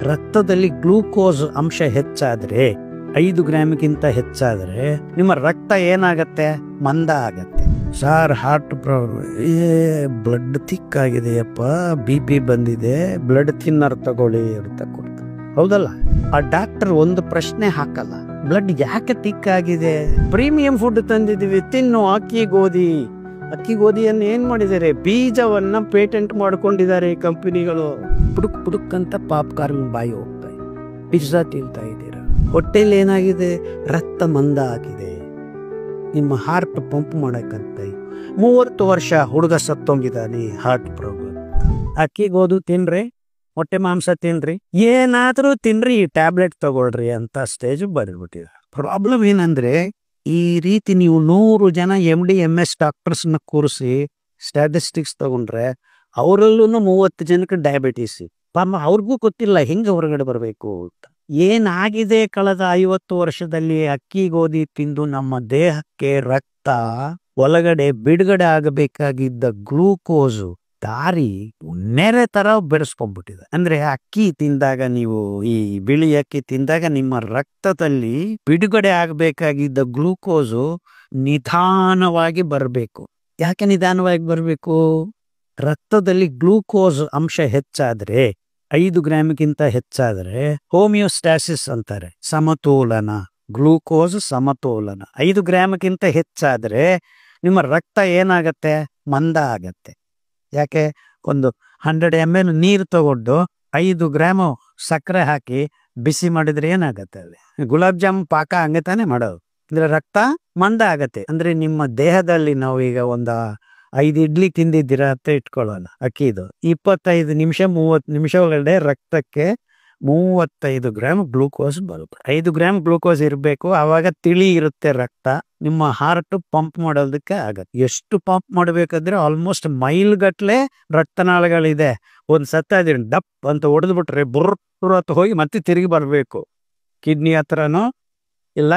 ರಕ್ತದಲ್ಲಿ ಗ್ಲೂಕೋಸ್ ಅಂಶ ಹೆಚ್ಚಾದ್ರೆ 5 ಗ್ರಾಮ್ಗಿಂತ ಹೆಚ್ಚಾದ್ರೆ ನಿಮ್ಮ ರಕ್ತ ಏನಾಗತ್ತೆ? ಮಂದ ಆಗತ್ತೆ. Sir heart problem, blood thick ಆಗಿದೆಯಪ್ಪ, BP ಬಂದಿದೆ, ಬ್ಲಡ್ ಥಿನ್ನರ್ ತಗೊಳ್ಳಿ ಅಂತ ಕೊಡ್ತಾರೆ. ಹೌದಲ್ಲ? ಆ ಡಾಕ್ಟರ್ ಒಂದು ಪ್ರಶ್ನೆ ಹಾಕಲ್ಲ, ಬ್ಲಡ್ ಯಾಕೆ ಥಿಕ್ ಆಗಿದೆ? ಪ್ರೀಮಿಯಂ ಫುಡ್ ತಂದಿದೀವಿ, ತಿನ್ನು. ಅಕ್ಕಿ ಗೋಧಿಯನ್ನು ಏನ್ ಮಾಡಿದ್ದಾರೆ? ಬೀಜವನ್ನ ಪೇಟೆಂಟ್ ಮಾಡ್ಕೊಂಡಿದ್ದಾರೆ ಈ ಕಂಪನಿಗಳು. ಪುಡುಕ್ ಅಂತ ಪಾಪ್ಕಾರ್ನ್ ಬಾಯಿ ಹೋಗ್ತಾ ಇದೆ, ಪಿಜ್ಜಾ ತಿಂತಾ ಇದ್ದೀರಾ. ಹೊಟ್ಟೆಲಿ ಏನಾಗಿದೆ? ರಕ್ತ ಮಂದ ಆಗಿದೆ. ನಿಮ್ಮ ಹಾರ್ಟ್ ಪಂಪ್ ಮಾಡಕ್ಕಂತ 30 ವರ್ಷ ಹುಡುಗ ಸತ್ತೋಗಿದ್ದಾನೆ, ಹಾರ್ಟ್ ಪ್ರಾಬ್ಲಮ್. ಅಕ್ಕಿ ಗೋಧಿ ತಿನ್ರಿ, ಹೊಟ್ಟೆ ಮಾಂಸ ತಿನ್ರಿ, ಏನಾದ್ರೂ ತಿನ್ರಿ, ಈ ಟ್ಯಾಬ್ಲೆಟ್ ತಗೊಳ್ರಿ ಅಂತ ಸ್ಟೇಜ್ ಬಂದ್ಬಿಟ್ಟಿದೆ. ಪ್ರಾಬ್ಲಮ್ ಏನಂದ್ರೆ, ಈ ರೀತಿ ನೀವು 100 ಜನ MD MS ಡಾಕ್ಟರ್ಸ್ನ ಕೂರಿಸಿ ಸ್ಟ್ಯಾಟಿಸ್ಟಿಕ್ಸ್ ತಗೊಂಡ್ರೆ ಅವರಲ್ಲೂ 30 ಜನಕ್ಕೆ ಡಯಾಬಿಟೀಸ್. ಅವ್ರಿಗೂ ಗೊತ್ತಿಲ್ಲ ಹೆಂಗೆ ಹೊರಗಡೆ ಬರಬೇಕು ಅಂತ. ಏನಾಗಿದೆ ಕಳೆದ 50 ವರ್ಷದಲ್ಲಿ? ಅಕ್ಕಿ ಗೋಧಿ ತಿಂದು ನಮ್ಮ ದೇಹಕ್ಕೆ ರಕ್ತ ಒಳಗಡೆ ಬಿಡುಗಡೆ ಆಗಬೇಕಾಗಿದ್ದ ಗ್ಲೂಕೋಸು ದಾರಿ ನೆರೆ ತರ ಬೆರೆಸ್ಕೊಂಡ್ಬಿಟ್ಟಿದೆ. ಅಂದ್ರೆ ಅಕ್ಕಿ ತಿಂದಾಗ, ನೀವು ಈ ಬಿಳಿ ಅಕ್ಕಿ ತಿಂದಾಗ ನಿಮ್ಮ ರಕ್ತದಲ್ಲಿ ಬಿಡುಗಡೆ ಆಗಬೇಕಾಗಿದ್ದ ಗ್ಲೂಕೋಸು ನಿಧಾನವಾಗಿ ಬರಬೇಕು. ಯಾಕೆ ನಿಧಾನವಾಗಿ ಬರಬೇಕು? ರಕ್ತದಲ್ಲಿ ಗ್ಲೂಕೋಸ್ ಅಂಶ ಹೆಚ್ಚಾದ್ರೆ 5 ಗ್ರಾಮ್ಗಿಂತ ಹೆಚ್ಚಾದ್ರೆ ಹೋಮಿಯೋಸ್ಟಾಸಿಸ್ ಅಂತಾರೆ, ಸಮತೋಲನ. ಗ್ಲೂಕೋಸ್ ಸಮತೋಲನ. 5 ಗ್ರಾಮ್ಗಿಂತ ಹೆಚ್ಚಾದ್ರೆ ನಿಮ್ಮ ರಕ್ತ ಏನಾಗತ್ತೆ? ಮಂದ ಆಗತ್ತೆ. ಯಾಕೆ? ಒಂದು 100 ml ನೀರು ತಗೊಂಡು 5 ಗ್ರಾಮ್ ಸಕ್ಕರೆ ಹಾಕಿ ಬಿಸಿ ಮಾಡಿದ್ರೆ ಏನಾಗತ್ತೆ? ಅಲ್ಲಿ ಗುಲಾಬ್ ಜಾಮೂನ್ ಪಾಕ ಹಂಗೆ ತಾನೇ ಮಾಡೋದು. ಅಂದ್ರೆ ರಕ್ತ ಮಂದ ಆಗತ್ತೆ. ಅಂದ್ರೆ ನಿಮ್ಮ ದೇಹದಲ್ಲಿ ನಾವು ಈಗ 5 ಇಡ್ಲಿ ತಿಂದಿದ್ದೀರಾ ಅಂತ ಇಟ್ಕೊಳ್ಳೋಣ, ಅಕ್ಕಿದು 25 ನಿಮಿಷ 30 ನಿಮಿಷ ಒಳಗಡೆ ರಕ್ತಕ್ಕೆ 35 ಗ್ರಾಮ್ ಗ್ಲೂಕೋಸ್ ಬರುತ್ತೆ. 5 ಗ್ರಾಮ್ ಗ್ಲೂಕೋಸ್ ಇರಬೇಕು, ಆವಾಗ ತಿಳಿ ಇರುತ್ತೆ ರಕ್ತ. ನಿಮ್ಮ ಹಾರ್ಟ್ ಪಂಪ್ ಮಾಡೋದಕ್ಕೆ ಆಗತ್ತೆ. ಎಷ್ಟು ಪಂಪ್ ಮಾಡಬೇಕಂದ್ರೆ ಆಲ್ಮೋಸ್ಟ್ ಮೈಲ್ ಗಟ್ಲೆ ರಕ್ತನಾಳಗಳಿದೆ. ಒಂದ್ ಸತ್ತ ಅದೀನಿ ಡಪ್ ಅಂತ ಹೊಡೆದ್ಬಿಟ್ರೆ ಬುರ್ರ ಅಂತ ಹೋಗಿ ಮತ್ತೆ ತಿರುಗಿ ಬರಬೇಕು. ಕಿಡ್ನಿ ಹತ್ರನೋ ಇಲ್ಲ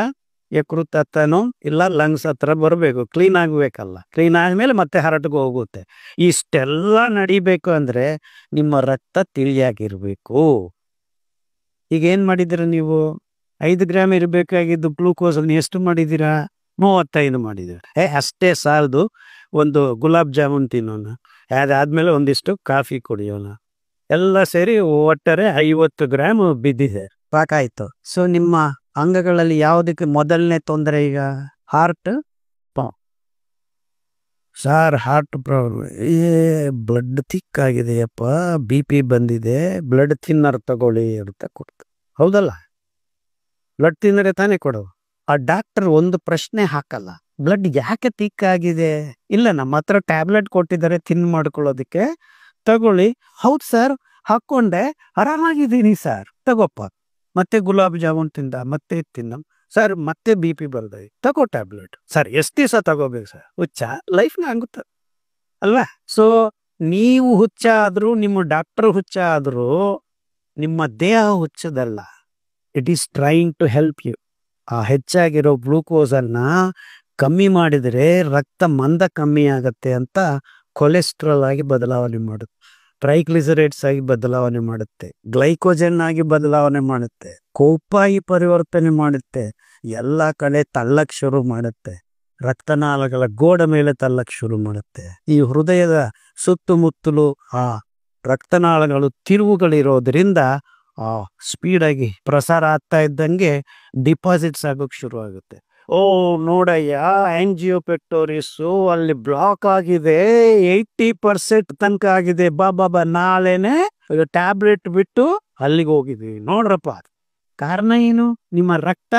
ಯಕೃತ್ ಹತ್ರನೋ ಇಲ್ಲ ಲಂಗ್ಸ್ ಹತ್ರ ಬರಬೇಕು. ಕ್ಲೀನ್ ಆಗ್ಬೇಕಲ್ಲ. ಕ್ಲೀನ್ ಆದ್ಮೇಲೆ ಮತ್ತೆ ಹಾರ್ಟ್ಗೆ ಹೋಗುತ್ತೆ. ಇಷ್ಟೆಲ್ಲ ನಡಿಬೇಕು ಅಂದ್ರೆ ನಿಮ್ಮ ರಕ್ತ ತಿಳಿಯಾಗಿರ್ಬೇಕು. ಈಗ ಏನ್ ಮಾಡಿದ್ದೀರಾ ನೀವು? 5 ಗ್ರಾಮ್ ಇರಬೇಕಾಗಿದ್ದು ಗ್ಲೂಕೋಸ್ ಎಷ್ಟು ಮಾಡಿದ್ದೀರಾ? 35 ಮಾಡಿದ್ದೀರಾ. ಅಷ್ಟೇ ಸಾಲದು. ಒಂದು ಗುಲಾಬ್ ಜಾಮೂನ್ ತಿನ್ನೋಣ, ಅದಾದ್ಮೇಲೆ ಒಂದಿಷ್ಟು ಕಾಫಿ ಕುಡಿಯೋಣ, ಎಲ್ಲ ಸೇರಿ ಒಟ್ಟಾರೆ 50 ಗ್ರಾಮ್ ಬಿದ್ದಿದೆ, ಸಾಕಾಯ್ತು. ಸೊ ನಿಮ್ಮ ಅಂಗಗಳಲ್ಲಿ ಯಾವುದಕ್ಕೆ ಮೊದಲನೇ ತೊಂದರೆ? ಈಗ heart. Sir heart problem, blood thick ಆಗಿದೆಯಪ್ಪ, BP ಬಂದಿದೆ, ಬ್ಲಡ್ ಥಿನ್ನರ್ ತಗೊಳ್ಳಿ ಅಂತ ಕೊಡ್ತಾರೆ. ಹೌದಲ್ಲ? ಬ್ಲಡ್ ಥಿನ್ನರೇ ತಾನೇ ಕೊಡೋದು. ಆ ಡಾಕ್ಟರ್ ಒಂದು ಪ್ರಶ್ನೆ ಹಾಕಲ್ಲ, ಬ್ಲಡ್ ಯಾಕೆ ಥಿಕ್ ಆಗಿದೆ? ಇಲ್ಲ, ನಮ್ಮ ಹತ್ರ ಟ್ಯಾಬ್ಲೆಟ್ ಕೊಟ್ಟಿದ್ದಾರೆ ಥಿನ್ ಮಾಡ್ಕೊಳ್ಳೋದಕ್ಕೆ, ತಗೊಳ್ಳಿ. ಹೌದು ಸರ್, ಹಾಕೊಂಡೆ, ಆರಾಮಾಗಿದ್ದೀನಿ ಸರ್, ತಗೋಪ್ಪ. ಮತ್ತೆ ಗುಲಾಬ್ ಜಾಮೂನ್ ತಿಂದ, ಮತ್ತೆ ತಿನ್ನ ಸರ್, ಮತ್ತೆ BP ಬರ್ದೆ, ತಗೋ ಟ್ಯಾಬ್ಲೆಟ್. ಸರ್, ಎಷ್ಟು ದಿವಸ ತಗೋಬೇಕು ಸರ್? ಹುಚ್ಚ ಲೈಫ್ನ ಆಗುತ್ತೆ ಅಲ್ವಾ? ಸೊ ನೀವು ಹುಚ್ಚ ಆದ್ರೂ, ನಿಮ್ಮ ಡಾಕ್ಟರ್ ಹುಚ್ಚ ಆದ್ರೂ, ನಿಮ್ಮ ದೇಹ ಹುಚ್ಚದಲ್ಲ. It is trying to help you. ಆ ಹೆಚ್ಚಾಗಿರೋ ಗ್ಲೂಕೋಸ್ ಅನ್ನ ಕಮ್ಮಿ ಮಾಡಿದರೆ ರಕ್ತ ಮಂದ ಕಮ್ಮಿ ಆಗತ್ತೆ ಅಂತ ಕೊಲೆಸ್ಟ್ರಾಲ್ ಆಗಿ ಬದಲಾವಣೆ ಮಾಡುತ್ತೆ, ಟ್ರೈಗ್ಲಿಸರೈಡ್ಸ್ ಆಗಿ ಬದಲಾವಣೆ ಮಾಡುತ್ತೆ, ಗ್ಲೈಕೋಜನ್ ಆಗಿ ಬದಲಾವಣೆ ಮಾಡುತ್ತೆ, ಕೊಪ್ಪಾಗಿ ಪರಿವರ್ತನೆ ಮಾಡುತ್ತೆ, ಎಲ್ಲ ಕಡೆ ತಳ್ಳಕ್ ಶುರು ಮಾಡುತ್ತೆ, ರಕ್ತನಾಳಗಳ ಗೋಡೆ ಮೇಲೆ ತಳ್ಳಕ್ ಶುರು ಮಾಡುತ್ತೆ. ಈ ಹೃದಯದ ಸುತ್ತಮುತ್ತಲು ಆ ರಕ್ತನಾಳಗಳು ತಿರುವುಗಳಿರೋದ್ರಿಂದ ಆ ಸ್ಪೀಡಾಗಿ ಪ್ರಸಾರ ಆಗ್ತಾ ಇದ್ದಂಗೆ ಡಿಪಾಸಿಟ್ಸ್ ಆಗೋಕ್ ಶುರು ಆಗುತ್ತೆ. ಓ ನೋಡಯ್ಯ, ಆಂಜಿಯೋಪೆಕ್ಟೋರಿಸು ಅಲ್ಲಿ ಬ್ಲಾಕ್ ಆಗಿದೆ, 80% ತನಕ ಆಗಿದೆ, ಬಾಬಾ ನಾಳೆನೆ ಟ್ಯಾಬ್ಲೆಟ್ ಬಿಟ್ಟು ಅಲ್ಲಿಗೆ ಹೋಗಿದ್ದೀವಿ ನೋಡ್ರಪ್ಪ. ಕಾರಣ ಏನು? ನಿಮ್ಮ ರಕ್ತ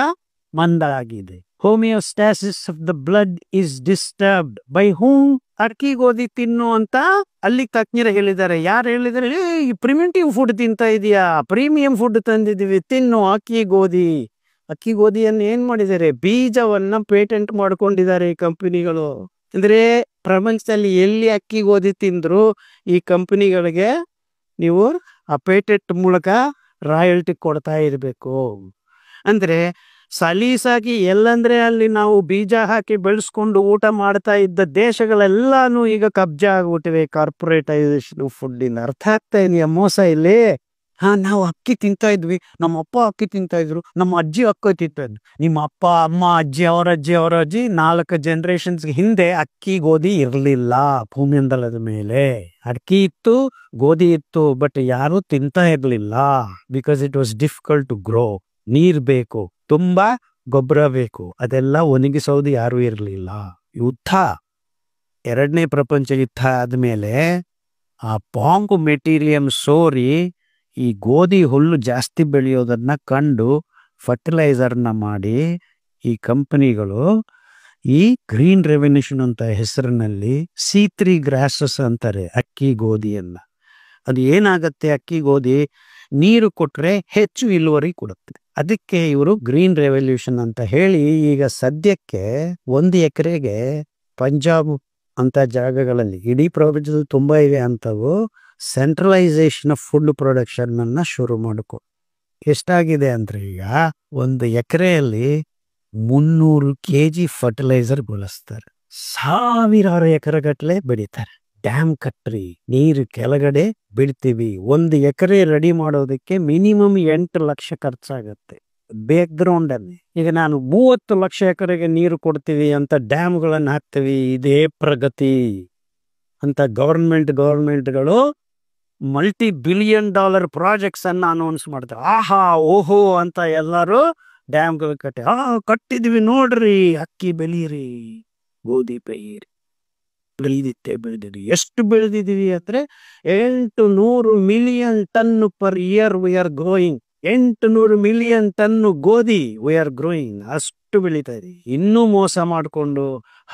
ಮಂದ ಆಗಿದೆ. Homeostasis of the blood is disturbed by ಹೂಮ್? ಅಕ್ಕಿ ಗೋಧಿ ತಿನ್ನು ಅಂತ ಅಲ್ಲಿ ತಜ್ಞರು ಹೇಳಿದ್ದಾರೆ. ಯಾರು ಹೇಳಿದ್ದಾರೆ? ಈ ಪ್ರಿಮಿಟಿವ್ ಫುಡ್ ತಿಂತ ಇದೀಯಾ, ಪ್ರೀಮಿಯಂ ಫುಡ್ ತಂದಿದೀವಿ, ತಿನ್ನು ಅಕ್ಕಿ ಗೋಧಿಯನ್ನು ಏನ್ ಮಾಡಿದ್ದಾರೆ? ಬೀಜವನ್ನ ಪೇಟೆಂಟ್ ಮಾಡ್ಕೊಂಡಿದ್ದಾರೆ ಈ ಕಂಪನಿಗಳು. ಅಂದ್ರೆ ಪ್ರಪಂಚದಲ್ಲಿ ಎಲ್ಲಿ ಅಕ್ಕಿ ಗೋಧಿ ತಿಂದ್ರು ಈ ಕಂಪನಿಗಳಿಗೆ ನೀವು ಆ ಪೇಟೆಂಟ್ ಮೂಲಕ ರಾಯಲ್ಟಿ ಕೊಡ್ತಾ ಇರಬೇಕು. ಅಂದ್ರೆ ಸಲೀಸಾಗಿ ಎಲ್ಲಂದ್ರೆ ಅಲ್ಲಿ ನಾವು ಬೀಜ ಹಾಕಿ ಬೆಳೆಸ್ಕೊಂಡು ಊಟ ಮಾಡ್ತಾ ಇದ್ದ ದೇಶಗಳೆಲ್ಲಾನು ಈಗ ಕಬ್ಜಾ ಆಗ್ಬಿಟ್ಟಿವೆ ಕಾರ್ಪೊರೇಟೈಸೇಷನ್ ಫುಡ್ ಇಂದ. ಅರ್ಥ ಆಗ್ತಾ ಇದೆಯಾ ಮೋಸ ಇಲ್ಲಿ? ನಾವು ಅಕ್ಕಿ ತಿಂತಾ ಇದ್ವಿ, ನಮ್ಮ ಅಪ್ಪ ಅಕ್ಕಿ ತಿಂತಾ ಇದ್ರು, ನಮ್ಮ ಅಜ್ಜಿ ಅಕ್ಕಿ ತಿಂತಾ ಇದ್ರು. ನಿಮ್ಮ ಅಪ್ಪ ಅಮ್ಮ ಅಜ್ಜಿ ಅವರ ಅಜ್ಜಿ 4 ಜನರೇಷನ್ಸ್ ಹಿಂದೆ ಅಕ್ಕಿ ಗೋಧಿ ಇರಲಿಲ್ಲ ಭೂಮಿಯಂದಲದ ಮೇಲೆ. ಅಕ್ಕಿ ಇತ್ತು, ಗೋಧಿ ಇತ್ತು, ಬಟ್ ಯಾರು ತಿಂತಾ ಇರ್ಲಿಲ್ಲ. Because it was difficult to grow. ನೀರ್ ಬೇಕು, ತುಂಬಾ ಗೊಬ್ಬರ ಬೇಕು, ಅದೆಲ್ಲ ಒಣಗಿಸೋದು ಯಾರು ಇರಲಿಲ್ಲ. ಯುದ್ಧ, 2ನೇ ಪ್ರಪಂಚ ಯುದ್ಧ ಆದ್ಮೇಲೆ ಆ ಬಾಂಬ್ ಮೆಟೀರಿಯಲ್ ಸೋರಿ ಈ ಗೋಧಿ ಹುಲ್ಲು ಜಾಸ್ತಿ ಬೆಳೆಯೋದನ್ನ ಕಂಡು ಫರ್ಟಿಲೈಸರ್ನ ಮಾಡಿ ಈ ಕಂಪನಿಗಳು ಈ ಗ್ರೀನ್ ರೆವಲ್ಯೂಷನ್ ಅಂತ ಹೆಸರಿನಲ್ಲಿ C3 ಗ್ರಾಸಸ್ ಅಂತಾರೆ ಅಕ್ಕಿ ಗೋಧಿಯನ್ನ. ಅದು ಏನಾಗತ್ತೆ, ಅಕ್ಕಿ ಗೋಧಿ ನೀರು ಕೊಟ್ರೆ ಹೆಚ್ಚು ಇಳುವರಿ ಕೊಡುತ್ತೆ. ಅದಕ್ಕೆ ಇವರು ಗ್ರೀನ್ ರೆವಲ್ಯೂಷನ್ ಅಂತ ಹೇಳಿ ಈಗ ಸದ್ಯಕ್ಕೆ 1 ಎಕರೆಗೆ ಪಂಜಾಬ್ ಅಂತ ಜಾಗಗಳಲ್ಲಿ, ಇಡೀ ಪ್ರಪಂಚದಲ್ಲಿ ತುಂಬಾ ಇವೆ ಅಂತವು, ಸೆಂಟ್ರಲೈಸೇಷನ್ ಆಫ್ ಫುಡ್ ಪ್ರೊಡಕ್ಷನ್ ಅನ್ನ ಶುರು ಮಾಡಿಕೊ. ಎಷ್ಟಾಗಿದೆ ಅಂದ್ರೆ ಈಗ 1 ಎಕರೆಯಲ್ಲಿ 300 kg ಫರ್ಟಿಲೈಸರ್ ಬಳಸ್ತಾರೆ. ಸಾವಿರಾರು ಎಕರೆಗಟ್ಟಲೆ ಬೆಳೀತಾರೆ. ಡ್ಯಾಮ್ ಕಟ್ರಿ, ನೀರು ಕೆಳಗಡೆ ಬಿಡ್ತೀವಿ. 1 ಎಕರೆ ರೆಡಿ ಮಾಡೋದಕ್ಕೆ ಮಿನಿಮಮ್ 8 ಲಕ್ಷ ಖರ್ಚಾಗತ್ತೆ ಬ್ಯಾಕ್ ಗ್ರೌಂಡ್ ಅಲ್ಲಿ. ಈಗ ನಾನು 30 ಲಕ್ಷ ಎಕರೆಗೆ ನೀರು ಕೊಡ್ತೀವಿ ಅಂತ ಡ್ಯಾಮ್ಗಳನ್ನು ಹಾಕ್ತೀವಿ, ಇದೇ ಪ್ರಗತಿ ಅಂತ ಗೌರ್ಮೆಂಟ್ಗಳು $multi-billion ಪ್ರಾಜೆಕ್ಟ್ಸ್ ಅನ್ನ ಅನೌನ್ಸ್ ಮಾಡ್ತಾರೆ. ಆಹಾ ಓಹೋ ಅಂತ ಎಲ್ಲರೂ ಡ್ಯಾಮ್ಗಳು ಕಟ್ಟಿದ್ವಿ ನೋಡ್ರಿ, ಅಕ್ಕಿ ಬೆಳೀರಿ, ಗೋಧಿ ಬೆಳೆದಿರಿ. ಎಷ್ಟು ಬೆಳೆದಿದೀವಿ ಅಂದ್ರೆ 800 million ton per year we are growing. 800 million ton ಗೋಧಿ ವಿ ಆರ್ ಗ್ರೋಯಿಂಗ್, ಅಷ್ಟು ಬೆಳೀತಾ ಇದೆ. ಇನ್ನೂ ಮೋಸ ಮಾಡಿಕೊಂಡು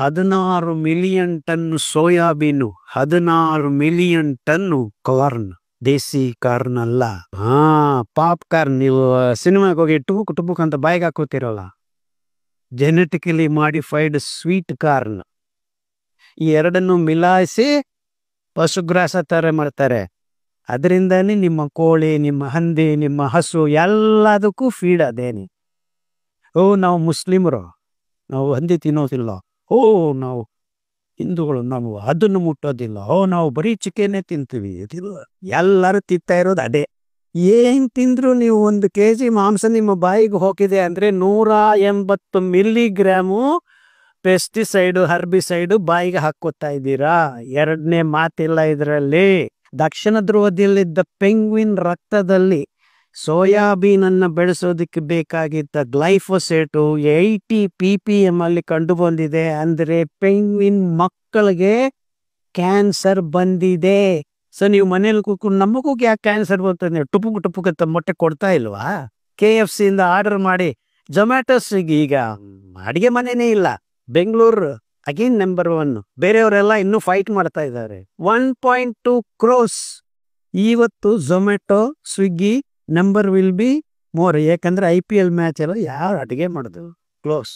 16 million ton soybean, 16 million ton corn, ದೇಸಿ ಕಾರ್ನ್ ಅಲ್ಲ, ಪಾಪ್ಕಾರ್ನ್. ನೀವು ಸಿನಿಮಾಗೆ ಹೋಗಿ ಟುಬುಕ್ ಅಂತ ಬಾಯಿಗೆ ಹಾಕೋತಿರಲ್ಲ, ಜೆನೆಟಿಕಲಿ ಮಾಡಿಫೈಡ್ ಸ್ವೀಟ್ ಕಾರ್ನ್. ಈ ಎರಡನ್ನು ಮಿಲಾಯಿಸಿ ಪಶುಗ್ರಾಸ ತರ ಮಾಡ್ತಾರೆ. ಅದರಿಂದಾನೇ ನಿಮ್ಮ ಕೋಳಿ, ನಿಮ್ಮ ಹಂದಿ, ನಿಮ್ಮ ಹಸು ಎಲ್ಲದಕ್ಕೂ ಫೀಡ್ ಅದೇನೆ. ನಾವು ಮುಸ್ಲಿಮರು, ನಾವು ಹಂದಿ ತಿನ್ನೋದಿಲ್ಲ. ನಾವು ಹಿಂದೂಗಳು, ನಾವು ಅದನ್ನು ಮುಟ್ಟೋದಿಲ್ಲ. ನಾವು ಬರೀ ಚಿಕನ್ನೇ ತಿಂತೀವಿ. ಎಲ್ಲರೂ ತಿಂತಾ ಇರೋದು ಅದೇ. ಏನ್ ತಿಂದ್ರು ನೀವು 1 kg ಮಾಂಸ ನಿಮ್ಮ ಬಾಯಿಗೆ ಹೋಗಿದೆ ಅಂದ್ರೆ 180 ಮಿಲಿಗ್ರಾಮು ಪೆಸ್ಟಿಸೈಡ್, ಹರ್ಬಿಸೈಡ್ ಬಾಯಿಗೆ ಹಾಕೋತಾ ಇದ್ದೀರಾ. 2ನೇ ಮಾತಿಲ್ಲ ಇದರಲ್ಲಿ. ದಕ್ಷಿಣ ಧ್ರುವದಲ್ಲಿದ್ದ ಪೆಂಗ್ವಿನ್ ರಕ್ತದಲ್ಲಿ ಸೋಯಾಬೀನ್ ಅನ್ನ ಬೆಳೆಸೋದಕ್ಕೆ ಬೇಕಾಗಿದ್ದ ಗ್ಲೈಫೋಸೇಟು 80 ppm ಅಲ್ಲಿ ಕಂಡು ಬಂದಿದೆ. ಅಂದ್ರೆ ಪೆಂಗ್ವಿನ್ ಮಕ್ಕಳಿಗೆ ಕ್ಯಾನ್ಸರ್ ಬಂದಿದೆ. ಸೊ ನೀವು ಮನೇಲಿ ಕೂತ್ಕೊಂಡು ನಮಗೂ ಯಾಕೆ ಕ್ಯಾನ್ಸರ್ ಬರ್ತದೆ, ಟುಪುಕ್ ಅಂತ ಮೊಟ್ಟೆ ಕೊಡ್ತಾ ಇಲ್ವಾ? KFC ಇಂದ ಆರ್ಡರ್ ಮಾಡಿ, ಜೊಮ್ಯಾಟೊ, ಸ್ವಿಗ್ಗಿ, ಈಗ ಅಡಿಗೆ ಮನೆನೇ ಇಲ್ಲ. Bengaluru again number 1. ಬೇರೆಯವರೆಲ್ಲ ಇನ್ನೂ ಫೈಟ್ ಮಾಡ್ತಾ ಇದ್ದಾರೆ. 1.2 crores. ಇವತ್ತು Zomato, Swiggy number will be more. ಯಾಕಂದ್ರೆ IPL ಮ್ಯಾಚ್ ಎಲ್ಲ ಯಾರು ಅಡಿಗೆ ಮಾಡೋದು, ಕ್ಲೋಸ್.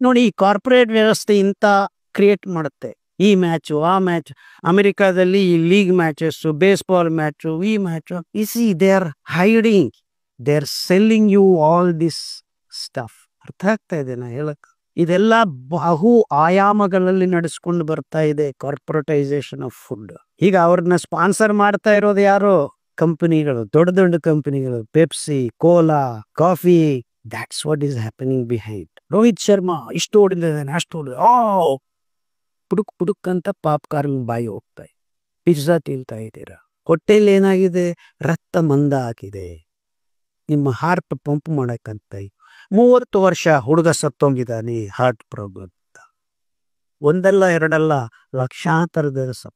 ನೋಡಿ, ಈ ಕಾರ್ಪೊರೇಟ್ ವ್ಯವಸ್ಥೆ ಇಂತ ಕ್ರಿಯೇಟ್ ಮಾಡುತ್ತೆ. ಈ ಮ್ಯಾಚು, ಆ ಮ್ಯಾಚ್, ಅಮೆರಿಕಾದಲ್ಲಿ ಈ ಲೀಗ್ ಮ್ಯಾಚಸ್, ಬೇಸ್ಬಾಲ್ ಮ್ಯಾಚು, ಈ match. They are hiding, they are selling you all this stuff. ಅರ್ಥ ಆಗ್ತಾ ಇದೆ ನಾ ಹೇಳಕ್? ಇದೆಲ್ಲ ಬಹು ಆಯಾಮಗಳಲ್ಲಿ ನಡೆಸ್ಕೊಂಡು ಬರ್ತಾ ಇದೆ ಕಾರ್ಪೊರೇಟೈಸೇಷನ್ ಆಫ್ ಫುಡ್. ಈಗ ಅವ್ರನ್ನ ಸ್ಪಾನ್ಸರ್ ಮಾಡ್ತಾ ಇರೋದು ಯಾರು? ಕಂಪನಿಗಳು, ದೊಡ್ಡ ಕಂಪನಿಗಳು, Pepsi, Cola, coffee. That's what is happening behind. Rohit Sharma ಇಷ್ಟು ಓಡಿದ್ದಾನೆ, ಅಷ್ಟು ಪುಡುಕ್ ಅಂತ ಪಾಪ್ಕಾರ್ನ್ ಬಾಯಿ ಹೋಗ್ತಾ ಇದೆ. ಪಿಜ್ಜಾ ತಿಂತಾ ಇದ್ದೀರಾ, ಹೊಟ್ಟೆಯಲ್ಲಿ ಏನಾಗಿದೆ? ರಕ್ತ ಮಂದ ಆಗಿದೆ. ನಿಮ್ಮ ಹಾರ್ಟ್ ಪಂಪ್ ಮಾಡಕ್ಕಂತ 30 ವರ್ಷ ಹುಡುಗ ಸತ್ತೋಗಿದ್ದಾನೆ ಹಾರ್ಟ್ ಪ್ರಾಬ್ಲಮ್ ಅಂತ. 1 2 ಲಕ್ಷಾಂತರದ ಸತ್ತ.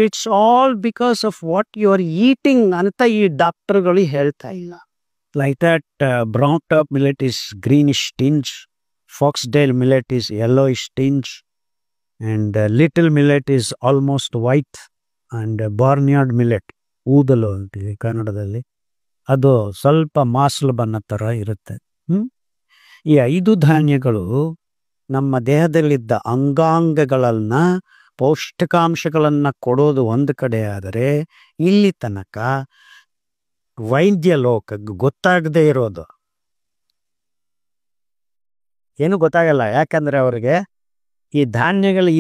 It's all because of what you are eating ಅಂತ ಈ ಡಾಕ್ಟರ್ಗಳು ಹೇಳ್ತಾ ಇಲ್ಲ. Like that brown top millet is greenish tinge, foxtail millet is yellowish tinge, and little millet is almost white, and barnyard millet, ಊದಲು ಅಂತೀವಿ ಕನ್ನಡದಲ್ಲಿ, ಅದು ಸ್ವಲ್ಪ ಮಾಸಲು ಬಣ್ಣ ಥರ ಇರುತ್ತೆ. ಈ 5 ಧಾನ್ಯಗಳು ನಮ್ಮ ದೇಹದಲ್ಲಿದ್ದ ಅಂಗಾಂಗಗಳನ್ನ ಪೌಷ್ಟಿಕಾಂಶಗಳನ್ನ ಕೊಡೋದು ಒಂದು ಕಡೆ ಆದರೆ, ಇಲ್ಲಿ ತನಕ ವೈದ್ಯ ಲೋಕ ಗೊತ್ತಾಗದೆ ಇರೋದು ಏನು ಗೊತ್ತಾಗಲ್ಲ. ಯಾಕಂದ್ರೆ ಅವ್ರಿಗೆ ಈ ಧಾನ್ಯಗಳು